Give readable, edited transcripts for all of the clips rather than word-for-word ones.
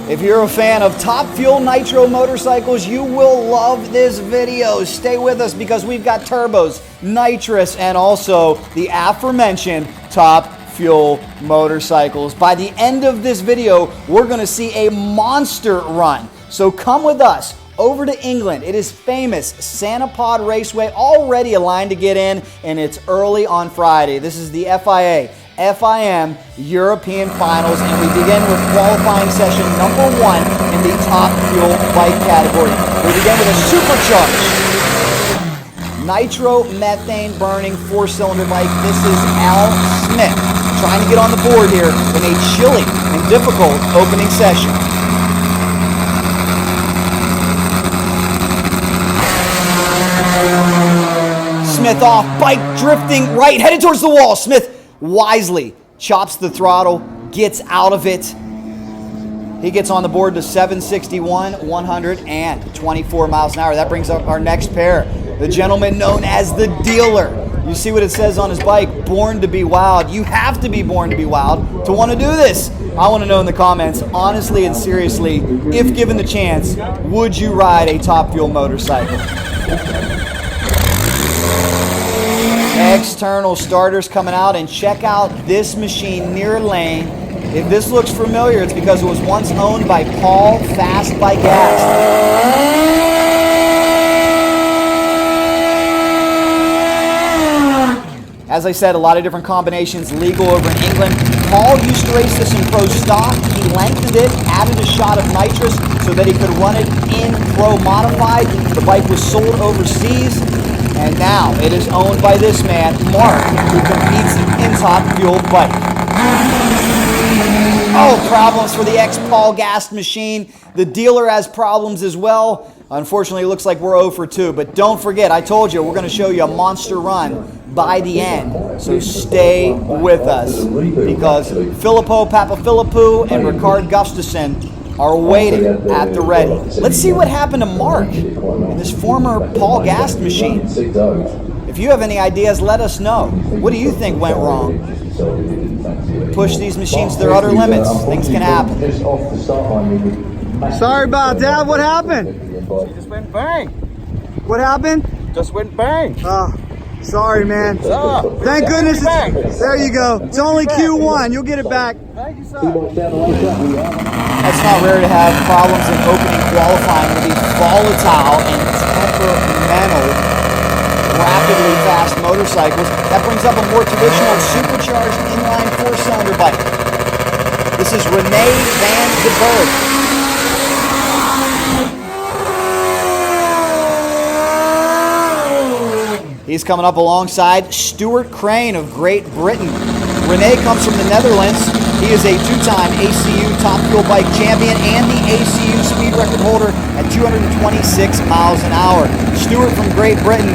If you're a fan of Top Fuel Nitro motorcycles, you will love this video. Stay with us because we've got turbos, nitrous, and also the aforementioned Top Fuel motorcycles. By the end of this video, we're going to see a monster run. So come with us over to England. It is famous Santa Pod Raceway, already a line to get in, and it's early on Friday. This is the FIM European Finals, and we begin with qualifying session number 1 in the Top Fuel Bike category. We begin with a supercharged nitro methane burning 4-cylinder bike. This is Al Smith trying to get on the board here in a chilly and difficult opening session. Smith off, bike drifting right, headed towards the wall. Smith wisely chops the throttle, gets out of it. He gets on the board to 761, 124 miles an hour. That brings up our next pair, the gentleman known as the Dealer. You see what it says on his bike, born to be wild. You have to be born to be wild to want to do this. I want to know in the comments, honestly and seriously, if given the chance, would you ride a Top Fuel motorcycle? External starters coming out, and check out this machine near lane. If this looks familiar, it's because it was once owned by Paul Fast by Gast. As I said, a lot of different combinations legal over in England. Paul used to race this in pro stock. He lengthened it, added a shot of nitrous so that he could run it in pro modified. The bike was sold overseas. And now it is owned by this man, Mark, who competes in Top Fuel Bike. Oh, problems for the ex-Paul Gast machine. The Dealer has problems as well. Unfortunately, it looks like we're 0 for 2. But don't forget, I told you, we're going to show you a monster run by the end. So stay with us because Filippos Papafilippou and Rikard Gustafsson are waiting at the ready. Let's see what happened to Mark in this former Paul Gast machine. If you have any ideas, let us know. What do you think went wrong? Push these machines to their utter limits. Things can happen. Sorry about that. What happened? It just went bang. What happened? Just went bang. Oh, sorry, man. So, thank goodness. There you go. It's only Q1. You'll get it back. Thank you, sir. It's not rare to have problems in opening qualifying with these volatile and temperamental, rapidly fast motorcycles. That brings up a more traditional supercharged inline 4-cylinder bike. This is Rene Van Den Berg. He's coming up alongside Stuart of Great Britain. Rene comes from the Netherlands. He is a 2-time ACU Top Fuel Bike champion and the ACU speed record holder at 226 miles an hour. Stuart from Great Britain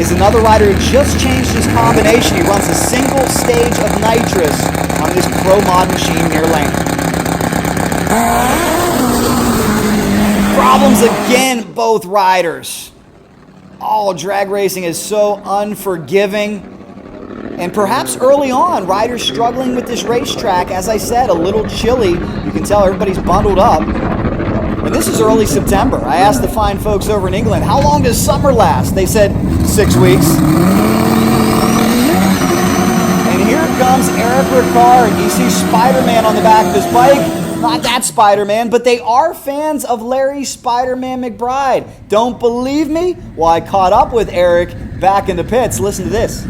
is another rider who just changed his combination. He runs a single stage of nitrous on this Pro Mod machine near lane. Problems again, both riders. Oh, drag racing is so unforgiving. And perhaps early on, riders struggling with this racetrack, as I said, a little chilly. You can tell everybody's bundled up. And this is early September. I asked the fine folks over in England, how long does summer last? They said 6 weeks. And here comes Rikard. You see Spiderman on the back of his bike. Not that Spiderman, but they are fans of Larry Spiderman McBride. Don't believe me? Well, I caught up with Eric back in the pits. Listen to this.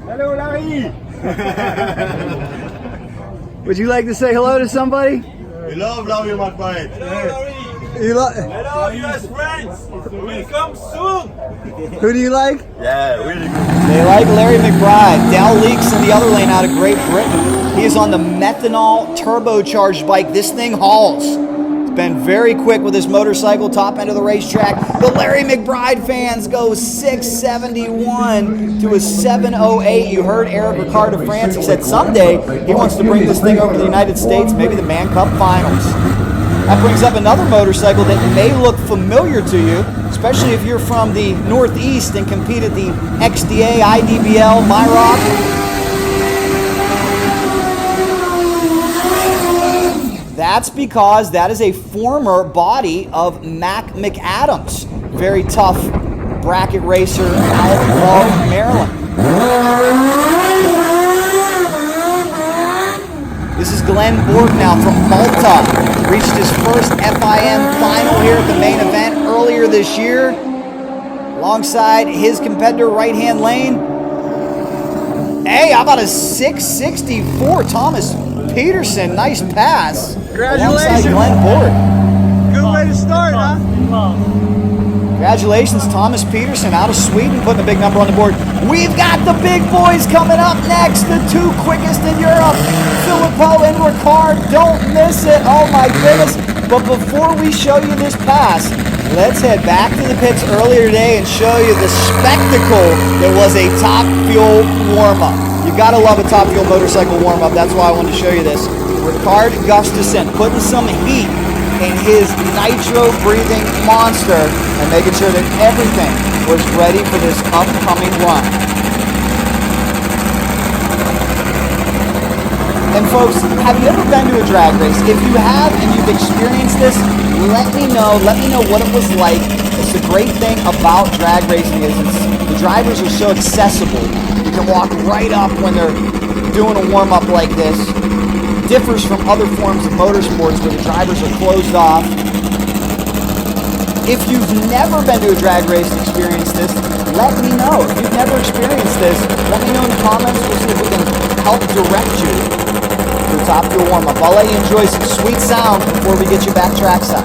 Hello, Larry. Would you like to say hello to somebody? We love Larry McBride. Hello, Larry. Hello, US friends. We'll come soon. Who do you like? Yeah, really good. They like Larry McBride. Leeks in the other lane out of Great Britain. He is on the methanol turbocharged bike. This thing hauls. It's been very quick with his motorcycle, top end of the racetrack. The Larry McBride fans go 671 to a 708. You heard Rikard of France. He said someday he wants to bring this thing over to the United States, maybe the Man Cup Finals. That brings up another motorcycle that may look familiar to you, especially if you're from the Northeast and compete at the XDA, IDBL, MyRock. That's because that is a former body of McAdams. Very tough bracket racer out of Maryland. This is Glenn Borg now from Malta. Reached his first FIM final here at the main event earlier this year. Alongside his competitor, right-hand lane. Hey, how about a 664 Thomas Pettersson? Nice pass. Congratulations. Alongside Glenn Borg. Good way to start, huh? Congratulations, Thomas Pettersson out of Sweden, putting a big number on the board. We've got the big boys coming up next, the two quickest in Europe, Filippos and Rikard. Don't miss it. Oh my goodness. But before we show you this pass, let's head back to the pits earlier today and show you the spectacle that was a Top Fuel warm-up. You gotta love a Top Fuel motorcycle warm-up. That's why I wanted to show you this. Rikard Gustafsson putting some heat in his nitro breathing monster and making sure that everything was ready for this upcoming run. And folks, have you ever been to a drag race? If you have and you've experienced this, let me know what it was like. It's the great thing about drag racing is the drivers are so accessible. You can walk right up when they're doing a warm-up like this. Differs from other forms of motorsports where the drivers are closed off. If you've never been to a drag race and experienced this, let me know. If you've never experienced this, let me know in the comments. We'll see if we can help direct you to the Top Fuel warm-up. I'll let you enjoy some sweet sound before we get you back trackside.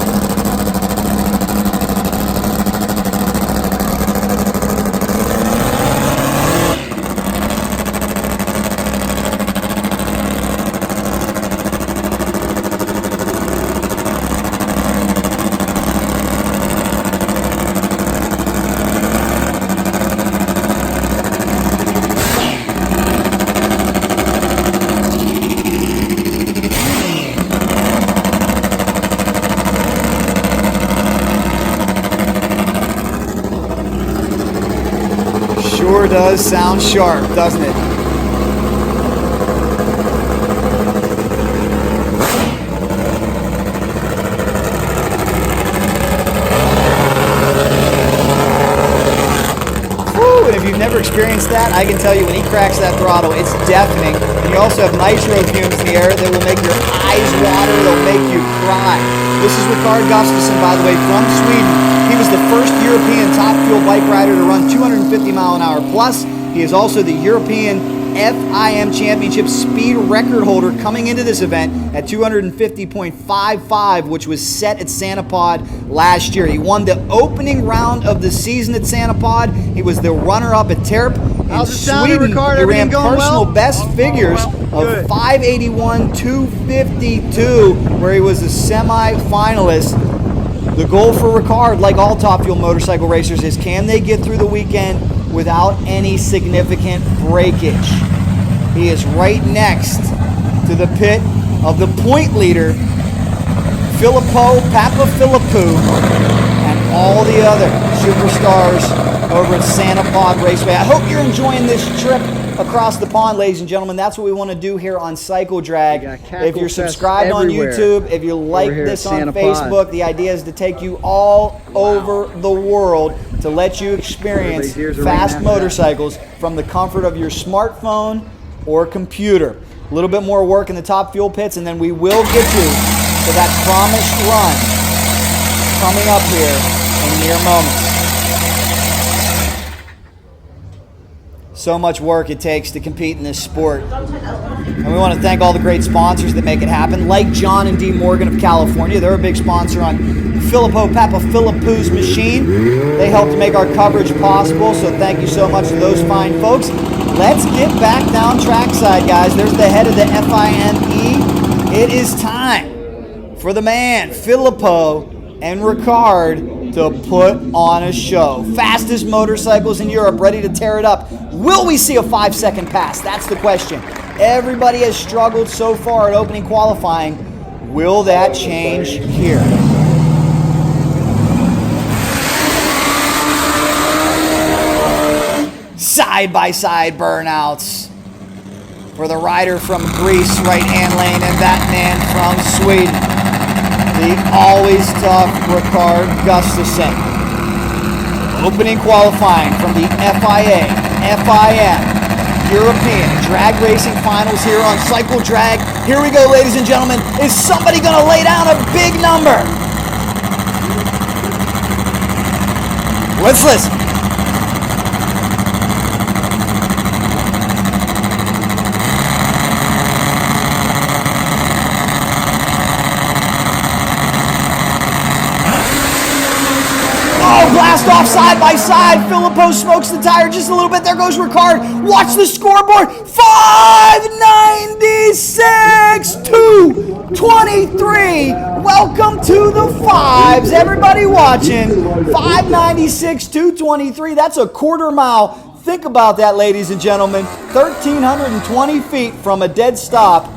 Sure does sound sharp, doesn't it? Woo, and if you've never experienced that, I can tell you when he cracks that throttle, it's deafening. And you also have nitro fumes in the air that will make your eyes water, they'll make you cry. This is Rikard Gustafsson, by the way, from Sweden. He was the first European Top Fuel bike rider to run 250 mile an hour plus. He is also the European FIM Championship speed record holder coming into this event at 250.55, which was set at Santa Pod last year. He won the opening round of the season at Santa Pod. He was the runner-up at Terp. In Sweden, he ran personal best figures of 581, 252, where he was a semi-finalist. The goal for Rikard, like all Top Fuel motorcycle racers, is can they get through the weekend without any significant breakage? He is right next to the pit of the point leader, Filippos Papafilippou, and all the other superstars over at Santa Pod Raceway. I hope you're enjoying this trip across the pond, ladies and gentlemen. That's what we want to do here on Cycle Drag. If you're subscribed on YouTube, if you like this on Facebook, the idea is to take you all over the world to let you experience fast motorcycles from the comfort of your smartphone or computer. A little bit more work in the Top Fuel pits, and then we will get you to that promised run coming up here in mere moments. So much work it takes to compete in this sport. And we want to thank all the great sponsors that make it happen, like John and Dee Morgan of California. They're a big sponsor on Filippos Papafilippou's machine. They help to make our coverage possible, so thank you so much to those fine folks. Let's get back down trackside, guys. There's the head of the FIME. It is time for the man, Filippos and Rikard, to put on a show. Fastest motorcycles in Europe, ready to tear it up. Will we see a 5-second pass? That's the question. Everybody has struggled so far at opening qualifying. Will that change here? Side-by-side burnouts for for the rider from Greece, right-hand lane, and that man from Sweden, the always tough Rikard Gustafsson. Opening qualifying from the FIA, FIM, European Drag Racing Finals here on Cycle Drag. Here we go, ladies and gentlemen. Is somebody going to lay down a big number? Let's listen. Oh, blast off side by side. Filippos smokes the tire just a little bit. There goes Rikard. Watch the scoreboard. 596 223. Welcome to the fives. Everybody watching. 596 223. That's a quarter mile. Think about that, ladies and gentlemen. 1,320 feet from a dead stop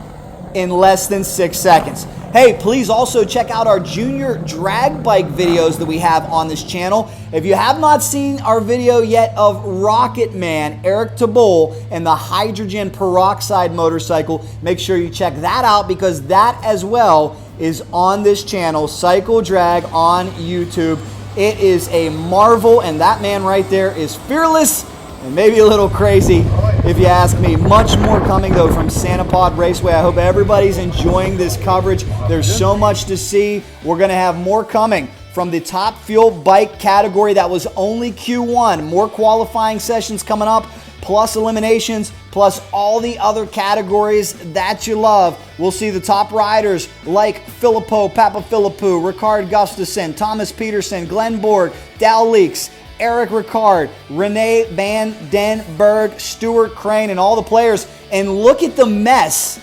in less than 6 seconds. Hey, please also check out our junior drag bike videos that we have on this channel. If you have not seen our video yet of Rocket Man, Eric Tabol, and the hydrogen peroxide motorcycle, make sure you check that out because that as well is on this channel, Cycle Drag on YouTube. It is a marvel, and that man right there is fearless and maybe a little crazy if you ask me. Much more coming though from Santa Pod Raceway. I hope everybody's enjoying this coverage. There's so much to see. We're going to have more coming from the top fuel bike category. That was only Q1. More qualifying sessions coming up, plus eliminations, plus all the other categories that you love. We'll see the top riders like Filippos Papafilippou, Rikard Gustafsson, Thomas Pettersson, Glenn Borg, Dal Leeks, Eric Ricard, Rene Van Den Berg, Stuart Crane, and all the players. And look at the mess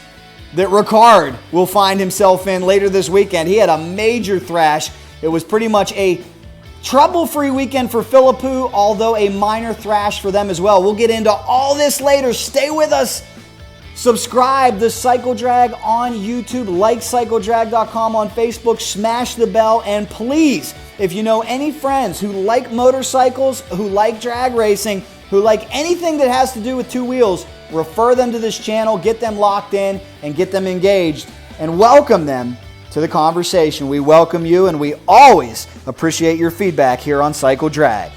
that Rikard will find himself in later this weekend. He had a major thrash. It was pretty much a trouble-free weekend for Filippou, although a minor thrash for them as well. We'll get into all this later. Stay with us. Subscribe to Cycle Drag on YouTube. Like CycleDrag.com on Facebook. Smash the bell. And please, if you know any friends who like motorcycles, who like drag racing, who like anything that has to do with two wheels, refer them to this channel, get them locked in, and get them engaged, and welcome them to the conversation. We welcome you, and we always appreciate your feedback here on Cycle Drag.